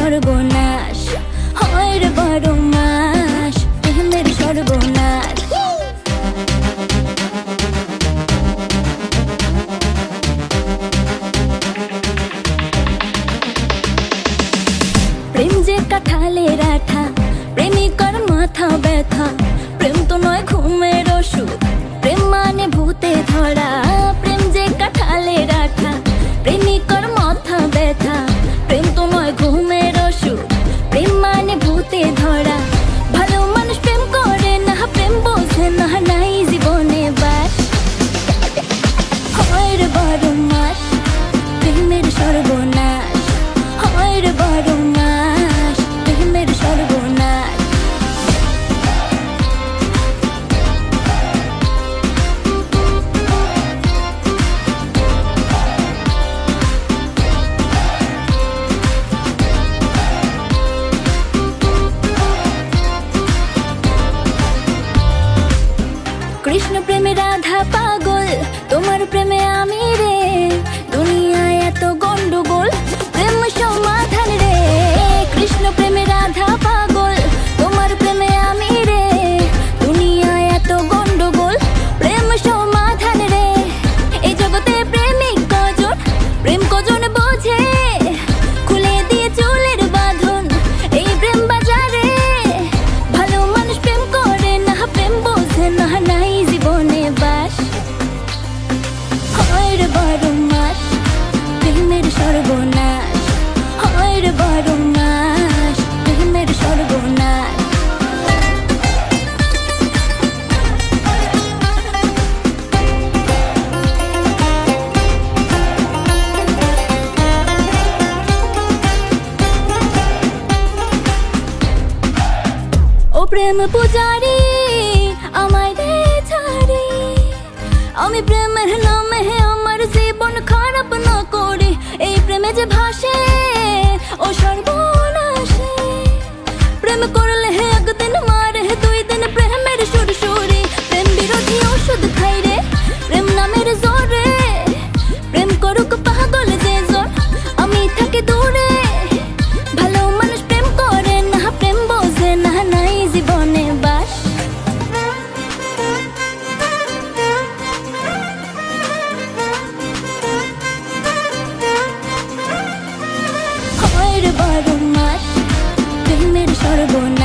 সর্বনাশ হয় রে বারো মাস প্রেমের সর্বনাশ। প্রেম যে কাঁঠালের আঠা প্রেমিকার মাথা ব্যথা, প্রেম তো নয় ঘুমের ওষুধ, প্রেম মানে ভূতে ধরা। প্রেম যে কাঁঠালের আঠা প্রেমিকার মাথা ব্যথা, প্রেম তো নয় ঘুমের ওষুধ, প্রেম মানে ভূতে ধরা। ভালো মানুষ প্রেম করে না, প্রেম বোঝে না, নাই জীবনে বাস হয় রে বারো মাস প্রেমের সর্বনাশ হয় রে বারো মাস প্রেমের সর্বনাশ। কৃষ্ণ প্রেমে রাধা পাগল, তোমার প্রেমে আমি রে, দুনিয়ায় এত গন্ডগোল প্রেম সমাধান রে। কৃষ্ণ প্রেমে রাধা পাগল, তোমার প্রেমে আমি রে, দুনিয়ায় এত গন্ডগোল প্রেম সমাধান রে। এই জগতে প্রেমিক কজন, প্রেম কজন বোঝে, খুলে দিয়ে চুলের বাঁধন এই প্রেম বাজারে। ভালো মানুষ প্রেম করে না, প্রেম বোঝে না, নাই জীবনে বাস হয় রে বারো মাস প্রেমের সর্বনাশ হয় রে বারো মাস প্রেমের সর্বনাশ। ও প্রেম পূজারি আমায় দে ছাড়ি, আমি প্রেমের নামে আমার জীবন খারাপ না করি। এই প্রেমে যে ভাসে ও সর্বনাশে, প্রেম করলে একদিন মারে, দুই দিন প্রেমের সুরসুরি। প্রেম বিরোধী ওষুধ খাই রে প্রেম নামের জোরে, প্রেম করুক পাগল যে জন, আমি থাকি দূরে। ভালো মানুষ প্রেম করে না, প্রেম বোঝে না, নাই জীবনে বাস হয় রে বারো মাস প্রেমের সর্বনাশ।